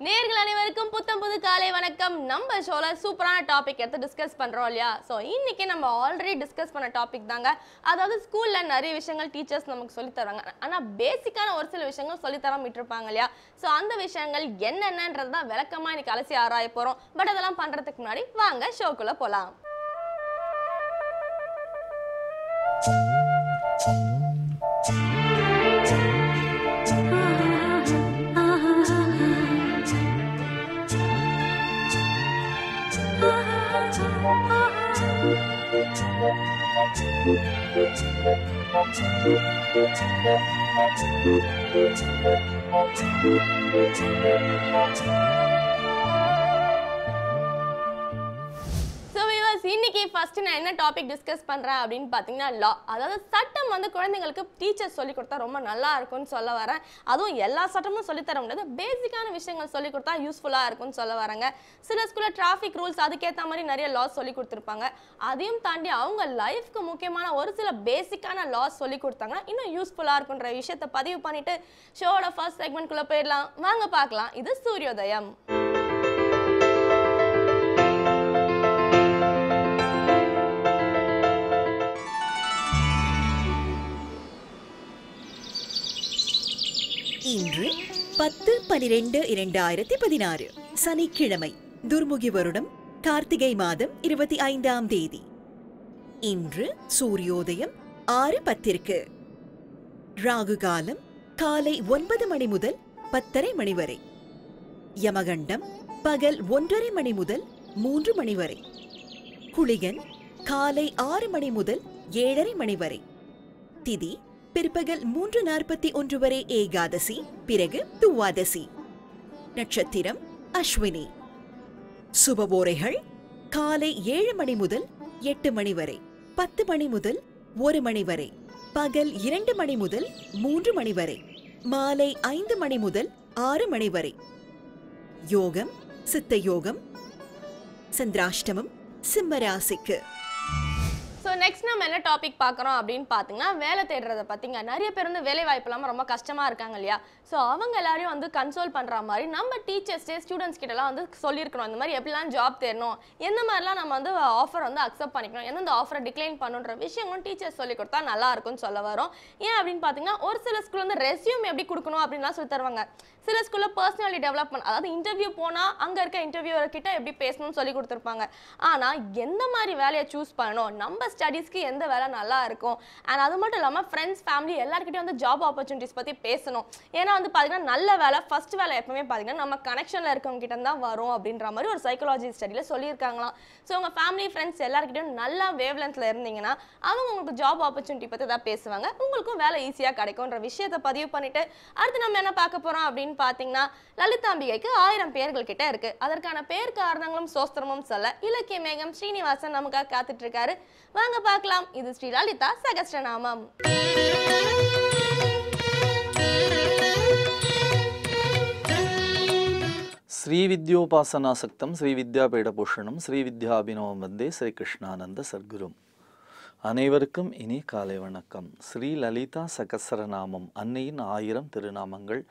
நேர்கள் அனைவருக்கும் புத்தம் புது காலை வணக்கம். நம்ம ஷோல சூப்பரான டாபிக் எடுத்து டிஸ்கஸ் பண்றோம் இல்லையா? ஸோ இன்னைக்கு நம்ம ஆல்ரெடி டிஸ்கஸ் பண்ண டாபிக் தாங்க. அதாவது ஸ்கூல்ல நிறைய விஷயங்கள் டீச்சர்ஸ் நமக்கு சொல்லி தருவாங்க. ஆனால் பேசிக்கான ஒரு சில விஷயங்கள் சொல்லி தராம விட்டுருப்பாங்க இல்லையா? ஸோ அந்த விஷயங்கள் என்னென்னன்றது தான் விளக்கமா இன்னைக்கு அலசி ஆராய போறோம். பட் அதெல்லாம் பண்றதுக்கு முன்னாடி வாங்க ஷோக்குள்ள போலாம். இன்னைக்கு ஃபர்ஸ்ட் நான் என்ன டாபிக் டிஸ்கஸ் பண்றேன் அப்படின்னு பாத்தீங்கன்னா லா. அதாவது சட்டம் வந்து குழந்தைங்களுக்கு டீச்சர்ஸ் சொல்லி கொடுத்தா ரொம்ப நல்லா இருக்கும்னு சொல்ல வரேன். அதுவும் எல்லா சட்டமும் சொல்லி தர முடியாது, பேசிக்கான விஷயங்கள் சொல்லி கொடுத்தா யூஸ்ஃபுல்லா இருக்கும்னு சொல்ல வரேங்க. சில ஸ்கூல்ல டிராஃபிக் ரூல்ஸ் அதுக்கேற்ற மாதிரி நிறைய லாஸ் சொல்லி கொடுத்துருப்பாங்க. அதையும் தாண்டி அவங்க லைஃப்க்கு முக்கியமான ஒரு சில பேசிக்கான லாஸ் சொல்லி கொடுத்தாங்கன்னா இன்னும் யூஸ்ஃபுல்லா இருக்குன்ற விஷயத்தை பதிவு பண்ணிட்டு ஷோட ஃபர்ஸ்ட் செக்மெண்ட் குள்ள போயிடலாம். வாங்க பார்க்கலாம். இது சூரியோதயம். இன்று 10/12/2016 சனிக்கிழமை, துர்முகி வருடம் கார்த்திகை மாதம் 25ஆம் தேதி. இன்று சூரியோதயம் 6:10. ராகு காலம் காலை 9 மணி முதல் 10:30 மணி வரை. யமகண்டம் பகல் 1:30 மணி முதல் 3 மணி வரை. குளிகன் காலை 6 மணி முதல் 7:30 மணி வரை. திதி பிற்பகல் 3:41 வரை ஏகாதசி, பிறகு துவாதசி. நட்சத்திரம் அஸ்வினி. சுபவோரைகள் காலை 7 மணி முதல் 8 மணி வரை, 10 மணி முதல் 1 மணி வரை, பகல் 2 மணி முதல் 3 மணி வரை, மாலை 5 மணி முதல் 6 மணி வரை. யோகம் சித்த யோகம். சந்திராஷ்டமம் சிம்மராசிக்கு. ஸோ நெக்ஸ்ட் நம்ம என்ன டாபிக் பார்க்குறோம் அப்படின்னு பார்த்தீங்கன்னா வேலை தேடுறதை பற்றிங்க. நிறைய பேர் வந்து வேலை வாய்ப்பு இல்லாமல் ரொம்ப கஷ்டமாக இருக்காங்க இல்லையா? ஸோ அவங்க எல்லாரையும் வந்து கன்சோல் பண்ணுற மாதிரி நம்ம டீச்சர்ஸ்டே ஸ்டூடெண்ட்ஸ் கிட்டலாம் வந்து சொல்லியிருக்கணும். இந்த மாதிரி எப்படிலாம் ஜாப் தேடணும், எந்த மாதிரிலாம் நம்ம வந்து ஆஃபர் வந்து அக்செப்ட் பண்ணிக்கணும், எந்தெந்த ஆஃபரை டிக்ளைன் பண்ணுன்ற விஷயங்களும் டீச்சர்ஸ் சொல்லி கொடுத்தா நல்லா இருக்கும்னு சொல்ல வரோம். ஏன் அப்படின்னு பார்த்தீங்கன்னா ஒரு சில ஸ்கூல் வந்து ரெஸ்யூம் எப்படி கொடுக்கணும் அப்படின்லாம் சொல்லி தருவாங்க. சில ஸ்கூலில் பர்சனாலிட்டி டெவலப்மெண்ட், அதாவது இன்டர்வியூ போனால் அங்கே இருக்க இன்டர்வியூவர் கிட்ட எப்படி பேசணும்னு சொல்லி கொடுத்துருப்பாங்க. ஆனால் எந்த மாதிரி வேலையை சூஸ் பண்ணணும், நம்ம ஸ்டடீஸ்க்கு எந்த வேலை நல்லா இருக்கும், அண்ட் அது மட்டும் இல்லாமல் ஃப்ரெண்ட்ஸ் ஃபேமிலி எல்லாருக்கிட்டையும் வந்து ஜாப் ஆப்பர்ச்சுனிட்டிஸ் பற்றி பேசணும். ஏன்னா வந்து பார்த்தீங்கன்னா நல்ல வேலை ஃபர்ஸ்ட் வேலை எப்பவுமே பார்த்தீங்கன்னா நம்ம கனெக்ஷனில் இருக்கவங்க கிட்ட தான் வரும் அப்படின்ற மாதிரி ஒரு சைக்காலஜி ஸ்டடியில் சொல்லியிருக்காங்களாம். ஸோ உங்கள் ஃபேமிலி ஃப்ரெண்ட்ஸ் எல்லாருக்கிட்டையும் நல்லா வேவ் லென்த்தில் இருந்தீங்கன்னா அவங்க உங்களுக்கு ஜாப் ஆப்பர்ச்சுனிட்டி பற்றி தான் பேசுவாங்க, உங்களுக்கும் வேலை ஈஸியாக கிடைக்கும்ன்ற விஷயத்தை பதிவு பண்ணிட்டு அடுத்து நம்ம என்ன பார்க்க போகிறோம் அப்படின்னு பார்த்தீங்கன்னா லலிதாம்பிகைக்கு 1000 பேர்கள் கிட்ட இருக்கு. அதற்கான பேர் காரணங்களும் சோஸ்திரமும் சொல்ல இலக்கிய மேகம் ஸ்ரீனிவாசன் நமக்காக காத்துட்டு இருக்காரு. வாங்க பார்க்கலாம். இது ஸ்ரீ லலிதா சகஸ்ரநாமம். ஸ்ரீ வித்யோபாசனாசக்தம் ஸ்ரீ வித்யாபீடபூஷணம் ஸ்ரீ வித்யாபினவம் வந்தே ஸ்ரீ கிருஷ்ணானந்த சர்க்குரும். அனைவருக்கும் இனி காலை வணக்கம். ஸ்ரீ லலிதா சகஸ்ரநாமம், அன்னையின் 1000 திருநாமங்கள்.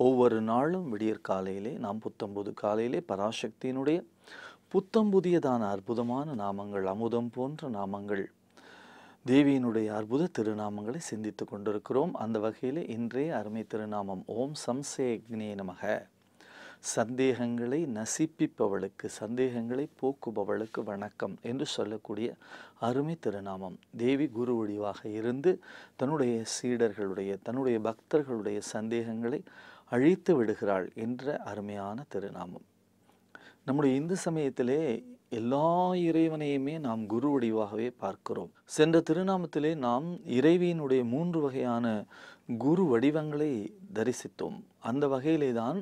ஒவ்வொரு நாளும் விடியற் காலையிலே நாம் புத்தம்புது காலையிலே பராசக்தியினுடைய புத்தம்புதியதான அற்புதமான நாமங்கள், அமுதம் போன்ற நாமங்கள், தேவியினுடைய அற்புத திருநாமங்களை சிந்தித்து கொண்டிருக்கிறோம். அந்த வகையில் இன்றைய அருமை திருநாமம் ஓம் சம்சேக்னே நமக. சந்தேகங்களை நசிப்பிப்பவளுக்கு, சந்தேகங்களை போக்குபவளுக்கு வணக்கம் என்று சொல்லக்கூடிய அருமை திருநாமம். தேவி குரு வடிவாக இருந்து தன்னுடைய சீடர்களுடைய, தன்னுடைய பக்தர்களுடைய சந்தேகங்களை அழித்து விடுகிறாள் என்ற அருமையான திருநாமம். நம்முடைய இந்து சமயத்திலே எல்லா இறைவனையுமே நாம் குரு வடிவாகவே பார்க்கிறோம். சென்ற திருநாமத்திலே நாம் இறைவியினுடைய 3 வகையான குரு வடிவங்களை தரிசித்தோம். அந்த வகையிலே தான்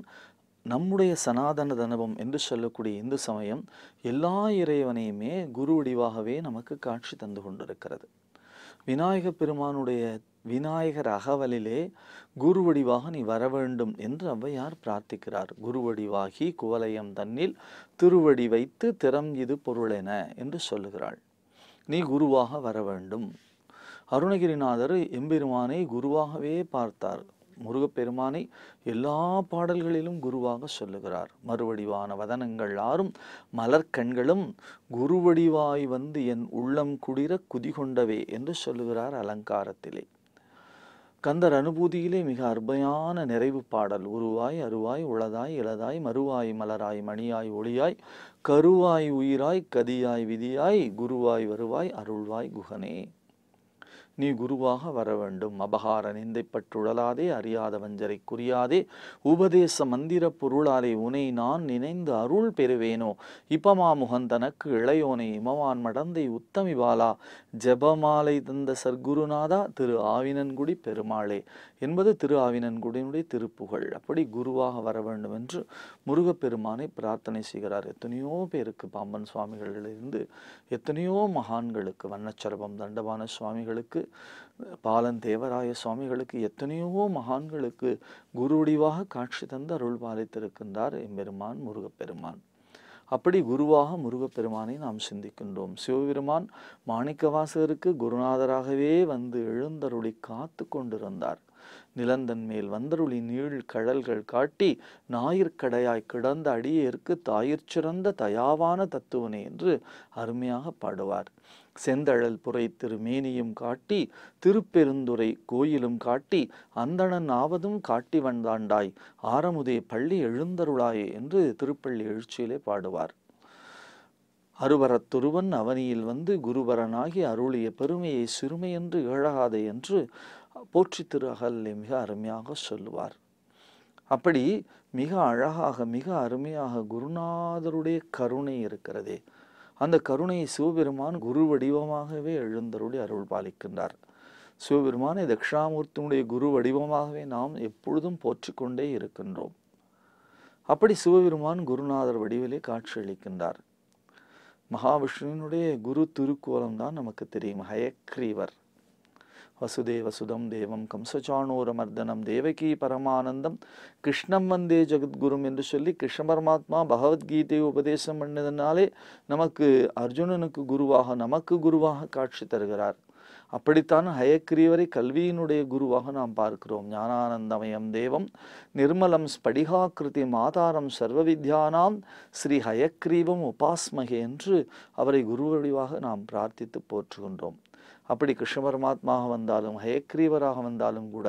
நம்முடைய சனாதன தனவம் என்று சொல்லக்கூடிய இந்து சமயம் எல்லா இறைவனையுமே குரு வடிவாகவே நமக்கு காட்சி தந்து கொண்டிருக்கிறது. விநாயக பெருமானுடைய விநாயகர் அகவலிலே குரு வடிவாக நீ வர வேண்டும் என்று ஔவையார் பிரார்த்திக்கிறார். குருவடிவாகி குவலயம் தன்னில் திருவடி வைத்து திறம் இது பொருளென என்று சொல்லுகிறாள். நீ குருவாக வர வேண்டும். அருணகிரிநாதர் எம்பெருமானை குருவாகவே பார்த்தார். முருகப்பெருமானை எல்லா பாடல்களிலும் குருவாக சொல்லுகிறார். மறுவடிவான வதனங்கள் ஆறும் மலர்கண்களும் குருவடிவாய் வந்து என் உள்ளம் குடிர குதிகொண்டவே என்று சொல்லுகிறார் அலங்காரத்திலே. கந்தர் அனுபூதியிலே மிக அருமையான நிறைவு பாடல். உருவாய் அருவாய் உளதாய் இளதாய் மறுவாய் மலராய் மணியாய் ஒளியாய் கருவாய் உயிராய் கதியாய் விதியாய் குருவாய் வருவாய் அருள்வாய் குகனே. நீ குருவாக வர வேண்டும். அபகார நிந்தைப்பட்டுழலாதே, அறியாத வஞ்சரை குறியாதே, உபதேச மந்திர பொருளாலே உனை நான் நினைந்து அருள் பெறுவேனோ. இப்பமா முகந்தனக்கு இளையோனை இமவான் மடந்தை உத்தமி பாலா, ஜெபமாலை தந்த சர்க்குருநாதா திரு ஆவினன்குடி பெருமாளே என்பது திரு ஆவினன்குடியினுடைய திருப்புகழ். அப்படி குருவாக வர வேண்டும் என்று முருகப்பெருமானை பிரார்த்தனை செய்கிறார். எத்தனையோ பேருக்கு, பாம்பன் சுவாமிகளிலிருந்து எத்தனையோ மகான்களுக்கு, வண்ணச்சரபம் தண்டபாண சுவாமிகளுக்கு, பாலன் தேவராய சுவாமிகளுக்கு, எத்தனையோ மகான்களுக்கு குருவடிவாக காட்சி தந்து அருள் பாலித்திருக்கின்றார் எம்பெருமான் முருகப்பெருமான். அப்படி குருவாக முருகப்பெருமானை நாம் சிந்திக்கின்றோம். சிவபெருமான் மாணிக்கவாசகருக்கு குருநாதராகவே வந்து எழுந்தருளி காத்து கொண்டிருந்தார். நிலந்தன் மேல் வந்தருளி நீள் கடல்கள் காட்டி ஞாயிற்கடையாய் கிடந்த அடியேற்கு தாயிற் சிறந்த தயாவான தத்துவனே என்று அருமையாக பாடுவார். செந்தழல் புரை திருமேனியும் காட்டி திருப்பெருந்துறை கோயிலும் காட்டி அந்தணன் ஆவதும் காட்டி வந்தாண்டாய் ஆரமுதே பள்ளி எழுந்தருளாயே என்று திருப்பள்ளி எழுச்சியிலே பாடுவார். அருவரத்துருவன் அவனியில் வந்து குருவரனாகி அருளிய பெருமையை சிறுமையென்று இழகாதே என்று போற்றி திரு அகல்லே மிக அருமையாக சொல்லுவார். அப்படி மிக அழகாக மிக அருமையாக குருநாதருடைய கருணை இருக்கிறதே, அந்த கருணையை சிவபெருமான் குரு வடிவமாகவே எழுந்தருளி அருள் பாலிக்கின்றார். சிவபெருமானை தட்சிணாமூர்த்தியுடைய குரு வடிவமாகவே நாம் எப்பொழுதும் போற்றிக்கொண்டே இருக்கின்றோம். அப்படி சிவபெருமான் குருநாதர் வடிவிலே காட்சியளிக்கின்றார். மகாவிஷ்ணுவினுடைய குரு திருக்கோலம் தான் நமக்கு தெரியும். ஹயக்ரீவர். வசுதேவ சுதம் தேவம் கம்சச்சாணூரமர்தனம் தேவகி பரமானந்தம் கிருஷ்ணம் வந்தே ஜெகத்குரும் என்று சொல்லி கிருஷ்ண பரமாத்மா பகவத்கீதையை உபதேசம் பண்ணதுனாலே நமக்கு அர்ஜுனனுக்கு குருவாக, நமக்கு குருவாக காட்சி தருகிறார். அப்படித்தான் ஹயக்ரீவரை கல்வியினுடைய குருவாக நாம் பார்க்கிறோம். ஞானானந்தமயம் தேவம் நிர்மலம் ஸ்படிகாக்கிருதி மாதாரம் சர்வவித்யானாம் ஸ்ரீ ஹயக்ரீவம் உபாஸ்மகே என்று அவரை குரு வடிவாக நாம் பிரார்த்தித்து போற்றுகின்றோம். அப்படி கிருஷ்ண பரமாத்மாக வந்தாலும் ஹயக்ரீவராக வந்தாலும் கூட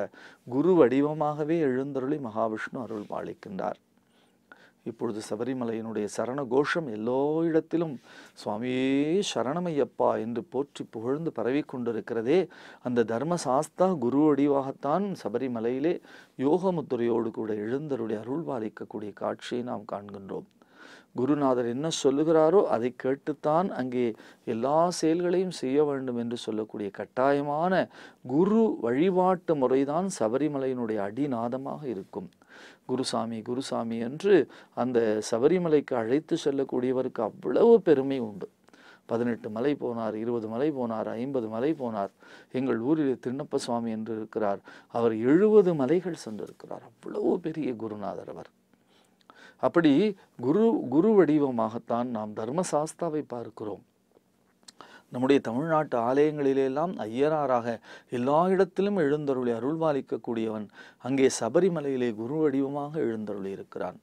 குரு வடிவமாகவே எழுந்தருளி மகாவிஷ்ணு அருள் பாலிக்கின்றார். இப்பொழுது சபரிமலையினுடைய சரண கோஷம் எல்லோ இடத்திலும் சுவாமியே சரணமையப்பா என்று போற்றி புகழ்ந்து பரவி கொண்டிருக்கிறதே, அந்த தர்மசாஸ்தா குரு வடிவாகத்தான் சபரிமலையிலே யோகமுத்திரையோடு கூட எழுந்தருளி அருள் பாலிக்கக்கூடிய காட்சியை நாம் காண்கின்றோம். குருநாதர் என்ன சொல்லுகிறாரோ அதை கேட்டுத்தான் அங்கே எல்லா செயல்களையும் செய்ய வேண்டும் என்று சொல்லக்கூடிய கட்டாயமான குரு வழிபாட்டு முறைதான் சபரிமலையினுடைய அடிநாதமாக இருக்கும். குருசாமி குருசாமி என்று அந்த சபரிமலைக்கு அழைத்து செல்லக்கூடியவருக்கு அவ்வளவு பெருமை உண்டு. 18 மலை போனார், 20 மலை போனார், 50 மலை போனார். எங்கள் ஊரில் திண்ணப்ப சுவாமி என்று இருக்கிறார், அவர் 70 மலைகள் சென்றிருக்கிறார். அவ்வளவு பெரிய குருநாதர் அவர். அப்படி குரு வடிவமாகத்தான் நாம் தர்மசாஸ்தாவை பார்க்கிறோம். நம்முடைய தமிழ்நாட்டு ஆலயங்களிலெல்லாம் ஐயனாராக எல்லா இடத்திலும் எழுந்தருளி அருள்பாலிக்கக்கூடியவன் அங்கே சபரிமலையிலே குரு வடிவமாக எழுந்தருளி இருக்கிறான்.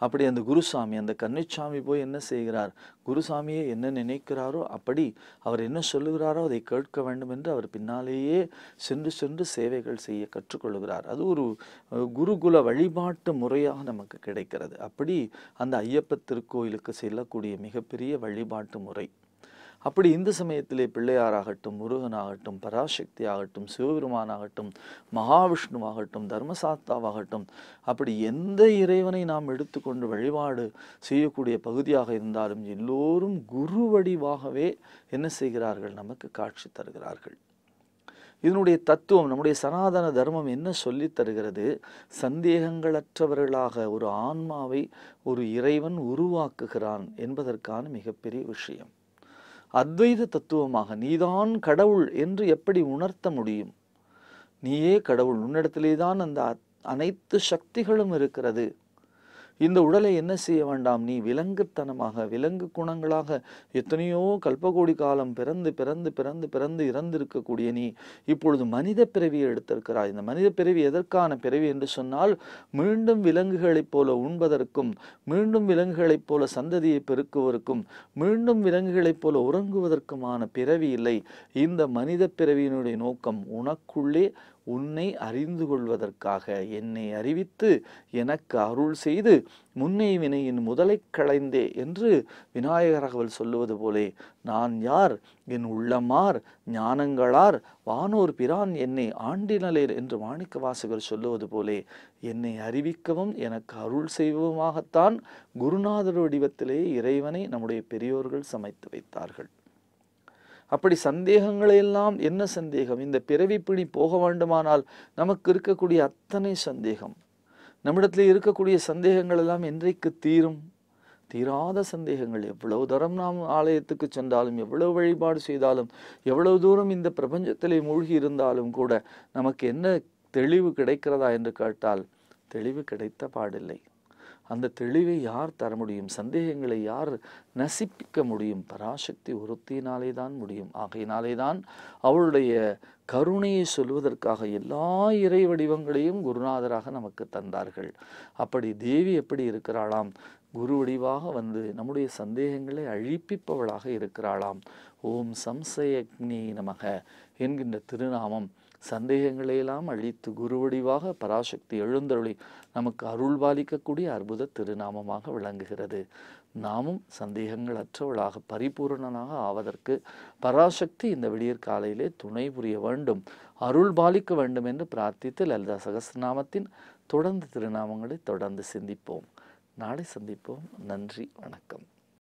அப்படி அந்த குருசாமி, அந்த கன்னிச்சாமி போய் என்ன செய்கிறார்? குருசாமியை என்ன நினைக்கிறாரோ அப்படி அவர் என்ன சொல்லுகிறாரோ அதை கேட்க வேண்டும் என்று அவர் பின்னாலேயே சென்று சென்று சேவைகள் செய்ய கற்றுக்கொள்கிறார். அது ஒரு குருகுல வழிபாட்டு முறையாக நமக்கு கிடைக்கிறது. அப்படி அந்த ஐயப்ப திருக்கோயிலுக்கு செல்லக்கூடிய மிகப்பெரிய வழிபாட்டு முறை. அப்படி இந்த சமயத்திலே பிள்ளையாராகட்டும், முருகனாகட்டும், பராசக்தி ஆகட்டும், சிவபெருமானாகட்டும், மகாவிஷ்ணுவாகட்டும், தர்மசாஸ்தாவாகட்டும், அப்படி எந்த இறைவனை நாம் எடுத்துக்கொண்டு வழிபாடு செய்யக்கூடிய பகுதியாக இருந்தாலும் எல்லோரும் குரு வடிவாகவே என்ன செய்கிறார்கள்? நமக்கு காட்சி தருகிறார்கள். இதனுடைய தத்துவம், நம்முடைய சனாதன தர்மம் என்ன சொல்லி தருகிறது? சந்தேகங்களற்றவர்களாக ஒரு ஆன்மாவை ஒரு இறைவன் உருவாக்குகிறான் என்பதற்கான மிகப்பெரிய விஷயம். அத்வைத தத்துவமாக நீதான் கடவுள் என்று எப்படி உணர்த்த முடியும்? நீயே கடவுள், உன்னிடத்திலே தான் அந்த அனைத்து சக்திகளும் இருக்கிறது இந்த உடலை என்ன செய்ய வேண்டாம், நீ விலங்குத்தனமாக விலங்கு குணங்களாக எத்தனையோ கல்பகோடி காலம் பிறந்து பிறந்து பிறந்து பிறந்து இறந்திருக்கக்கூடிய நீ இப்பொழுது மனித பிறவியை எடுத்திருக்கிறாய். இந்த மனித பிறவி எதற்கான பிறவி என்று சொன்னால், மீண்டும் விலங்குகளைப் போல உண்பதற்கும், மீண்டும் விலங்குகளைப் போல சந்ததியை பெருக்குவதற்கும், மீண்டும் விலங்குகளைப் போல உறங்குவதற்குமான பிறவி இல்லை. இந்த மனித பிறவியினுடைய நோக்கம் உனக்குள்ளே உன்னை அறிந்து கொள்வதற்காக, என்னை அறிவித்து எனக்கு அருள் செய்து முன்னை வினையின் முதலை களைந்தே என்று விநாயகரகவல் சொல்லுவது போலே, நான் யார், என் உள்ளமார் ஞானங்களார் வானோர் பிரான் என்னை ஆண்டினலேர் என்று மாணிக்க வாசகர் சொல்லுவது போலே, என்னை அறிவிக்கவும் எனக்கு அருள் செய்வதுமாகத்தான் குருநாதர் வடிவத்திலே இறைவனை நம்முடைய பெரியோர்கள் சமைத்து வைத்தார்கள். அப்படி சந்தேகங்களையெல்லாம், என்ன சந்தேகம், இந்த பிறவி பிணி போக வேண்டுமானால் நமக்கு இருக்கக்கூடிய அத்தனை சந்தேகம், நம்மிடத்தில் இருக்கக்கூடிய சந்தேகங்கள் எல்லாம் என்றைக்கு தீரும்? தீராத சந்தேகங்கள். எவ்வளவு தரம் நாம் ஆலயத்துக்கு சென்றாலும், எவ்வளவு வழிபாடு செய்தாலும், எவ்வளவு தூரம் இந்த பிரபஞ்சத்திலே மூழ்கி இருந்தாலும் கூட நமக்கு என்ன தெளிவு கிடைக்கிறதா என்று கேட்டால் தெளிவு கிடைத்த பாடில்லை. அந்த தெளிவை யார் தர முடியும்? சந்தேகங்களை யார் நசிப்பிக்க முடியும்? பராசக்தி ஒருத்தினாலே தான் முடியும். ஆகையினாலே தான் அவளுடைய கருணையை சொல்வதற்காக எல்லா இறை வடிவங்களையும் குருநாதராக நமக்கு தந்தார்கள். அப்படி தேவி எப்படி இருக்கிறாளாம்? குரு வடிவாக வந்து நம்முடைய சந்தேகங்களை அழிப்பிப்பவளாக இருக்கிறாளாம். ஓம் சம்சயக்னி நமக என்கின்ற திருநாமம் சந்தேகங்களையெல்லாம் அழித்து குருவடிவாக பராசக்தி எழுந்தருளி நமக்கு அருள் பாலிக்கக்கூடிய அற்புத திருநாமமாக விளங்குகிறது. நாமும் சந்தேகங்கள் அற்றவளாக பரிபூரணனாக ஆவதற்கு பராசக்தி இந்த விடியற் காலையிலே துணை புரிய வேண்டும், அருள் பாலிக்க வேண்டும் என்று பிரார்த்தித்து லலிதா சகஸ்ரநாமத்தின் தொடர்ந்து திருநாமங்களை தொடர்ந்து சிந்திப்போம். நாளை சந்திப்போம். நன்றி, வணக்கம்.